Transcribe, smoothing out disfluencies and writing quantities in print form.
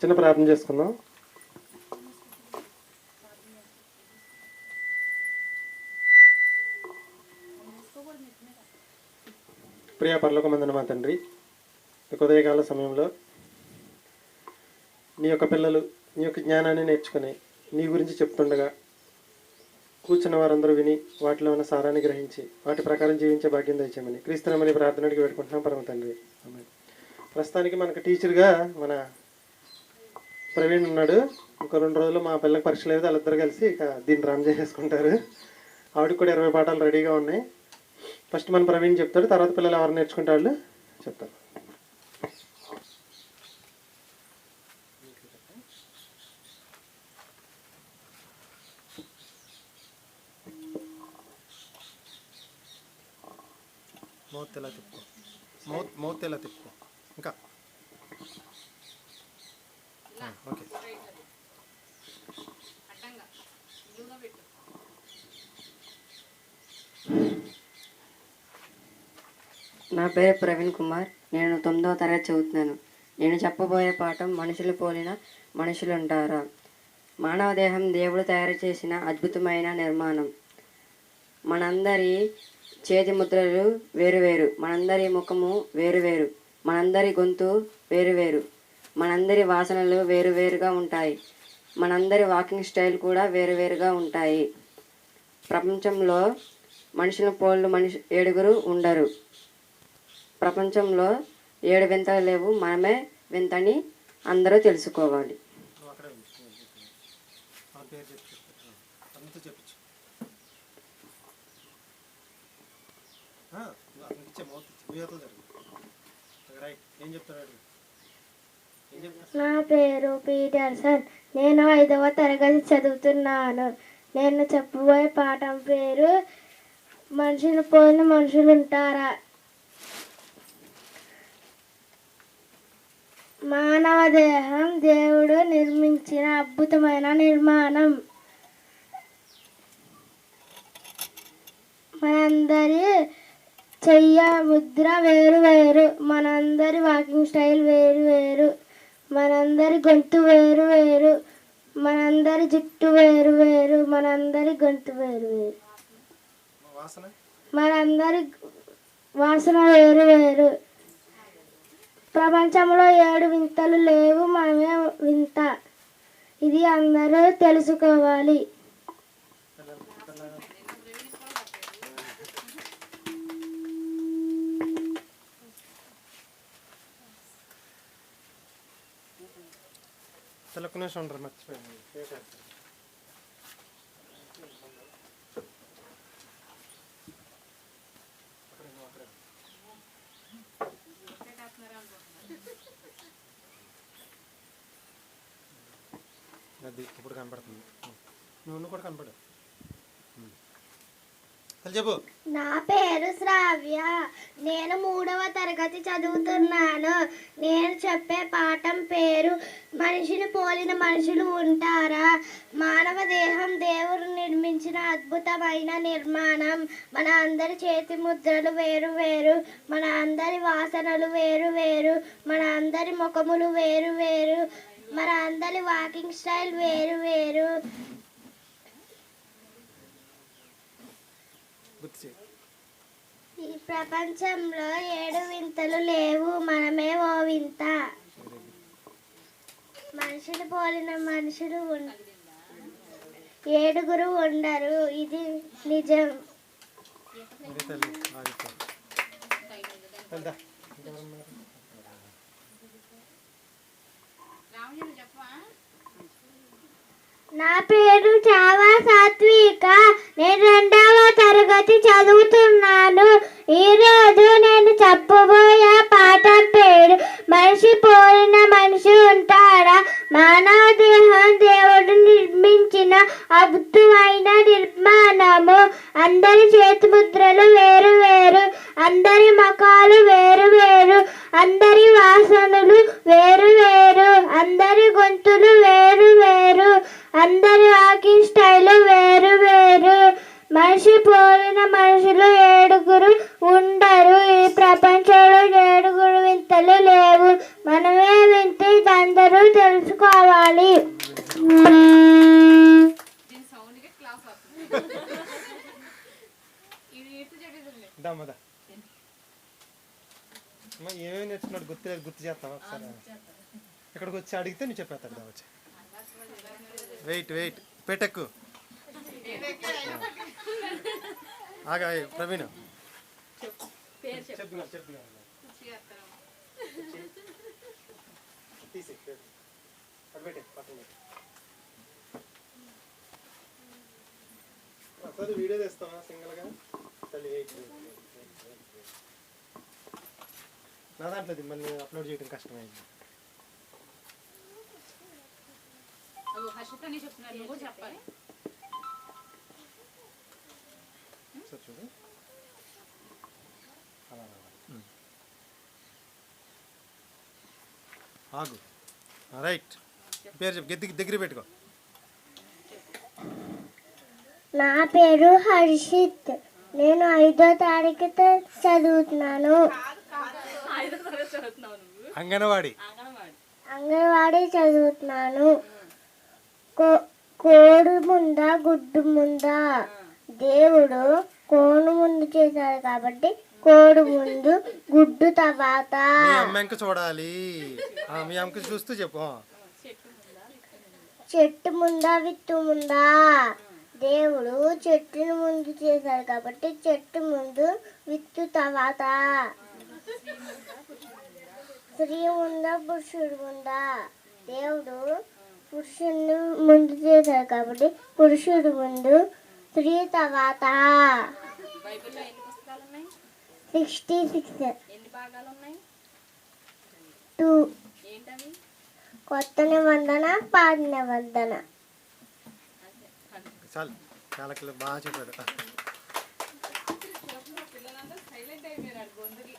చిన్న ప్రార్థన చేసుకుందాం. ప్రియ పరలోకమందున మా తండ్రి, ఉదయకాల సమయంలో నీ యొక్క పిల్లలు నీ యొక్క జ్ఞానాన్ని నేర్చుకుని నీ గురించి చెప్తుండగా కూర్చున్న వారందరూ విని వాటిలో ఉన్న సారాన్ని గ్రహించి వాటి ప్రకారం జీవించే భాగ్యం దయచేయమని క్రీస్తునామని ప్రార్థనకి పెట్టుకుంటున్నాం పరమ తండ్రి. ప్రస్తుతానికి మనకు టీచర్గా మన ప్రవీణ్ ఉన్నాడు. ఇంకో 2 రోజులు మా పిల్లలకు పరీక్ష లేదు, వాళ్ళిద్దరు కలిసి ఇక దీన్ని రన్ చేసేసుకుంటారు. ఆవిడకి కూడా 20 పాఠాలు రెడీగా ఉన్నాయి. ఫస్ట్ మన ప్రవీణ్ చెప్తాడు, తర్వాత పిల్లలు ఎవరు నేర్చుకుంటే వాళ్ళు చెప్తారు. మౌత్ ఎలా తిప్పుకో, మౌత్ ఎలా తిప్పుకో, ఇంకా ఓకే. నా పేరు ప్రవీణ్ కుమార్. నేను 9వ తరగతి చదువుతున్నాను. నేను చెప్పబోయే పాఠం మనుషులు పోలిన మనుషులు ఉంటారా. మానవ దేహం దేవుడు తయారు చేసిన అద్భుతమైన నిర్మాణం. మనందరి చేతి ముద్రలు వేరువేరు, మనందరి ముఖము వేరువేరు, మనందరి గొంతు వేరువేరు, మనందరి వాసనలు వేరువేరుగా ఉంటాయి. మనందరి వాకింగ్ స్టైల్ కూడా వేరువేరుగా ఉంటాయి. ప్రపంచంలో మనుషుల పోళ్ళు 7 ఉండరు. ప్రపంచంలో 7 వింతలు లేవు, మనమే వింతని అందరూ తెలుసుకోవాలి. నా పేరు పీటర్సన్. నేను 5వ తరగతి చదువుతున్నాను. నేను చెప్పబోయే పాఠం పేరు మనుషులు పోలిన మనుషులు ఉంటారా. మానవ దేహం దేవుడు నిర్మించిన అద్భుతమైన నిర్మాణం. మనందరి చెయ్య ముద్ర వేరు వేరు, మనందరి వాకింగ్ స్టైల్ వేరు వేరు, మనందరి గొంతు వేరు వేరు, మనందరి జుట్టు వేరు వేరు, మనందరి గొంతు వేరు వేరు, మనందరి వాసన వేరు వేరు. ప్రపంచంలో 7 వింతలు లేవు, మనమే వింత. ఇది అందరూ తెలుసుకోవాలి. అది ఇప్పుడు కనపడుతుంది, నువ్వు కూడా కనపడు. చెప్పు. నా పేరు శ్రావ్య. నేను 3వ తరగతి చదువుతున్నాను. నేను చెప్పే పాఠం పేరు మనిషిని పోలిన మనుషులు ఉంటారా. మానవ దేహం దేవుడు నిర్మించిన అద్భుతమైన నిర్మాణం. మన అందరి చేతి ముద్రలు వేరు వేరు, మన అందరి వాసనలు వేరు వేరు, మన అందరి ముఖములు వేరు వేరు, మన అందరి వాకింగ్ స్టైల్ వేరు వేరు. ఈ ప్రపంచంలో 7 వింతలు లేవు, మనమే ఓ వింత. మనుషులు పోలిన మనుషులు 7 ఉండరు, ఇది నిజం. నా పేరు చావా సాత్విక. నేను 2వ తరగతి చదువుతున్నాను. ఈరోజు నేను చెప్పబోయే పాఠం పేరు మనిషి పోలిన మనిషి ఉంటాడా. మానవ దేహం దేవుడు నిర్మించిన అద్భుతమైన నిర్మాణము. అందరి చేతి ముద్రలు వేరు వేరు, అందరి ముఖాలు వేరు వేరు, అందరి వాసనలు వేరు వేరు, అందరి గొంతులు వేరు వేరు, అందరి వాకింగ్ స్టైల్ వేరు వేరు. మనిషి పోలిన మనుషులు 7 ఉండరు. ఈ నేర్చుకోవాలి. దమ్మదా అమ్మా ఏమేమి నేర్చుకున్నాడు గుర్తు చేస్తావా ఒకసారి? ఇక్కడికి వచ్చి అడిగితే నువ్వు చెప్పేస్తాడు దా వచ్చి. వెయిట్ పెట్టెక్కు. ఆగా ప్రవీణ్ చెప్పు తీసి పెట్టే పక్కన అసలు వీడియో తెస్తావా సింగల్గా? తల్లి వెయిట్ నా దాంట్లో మళ్ళీ అప్లోడ్ చేయడం కష్టమైంది. సార్ చూడు ఆగు. రైట్, పేరు చెప్పు, దగ్గర పెట్టుకో. నా పేరు హర్షిత్. నేను 5వ తరగతి చదువుతున్నాను. అంగన్వాడి చదువుతున్నాను. కోడి ముందా గుడ్డు ముందా? దేవుడు కోను ముందు చేశాడు కాబట్టి కోడి ముందు, గుడ్డు తర్వాత. మీ అమ్మాయికి చూడాలి. మీ అమ్మకి చూస్తూ చెప్పు. చెట్టు ముందా విత్తు ముందా? దేవుడు చెట్టును ముందు చేశాడు కాబట్టి చెట్టు ముందు, విత్తు తర్వాత. స్త్రీ ముందా పురుషుడు ముందా? దేవుడు పురుషుడిని ముందు చేశాడు కాబట్టి పురుషుడు ముందు, స్త్రీ తర్వాత. 66 2 కొత్త నిబంధన, పాత నిబంధన. చాలు, చాలా బాగా చెప్పాడు. సైలెంట్ అయిపోయారు గొంతుకి.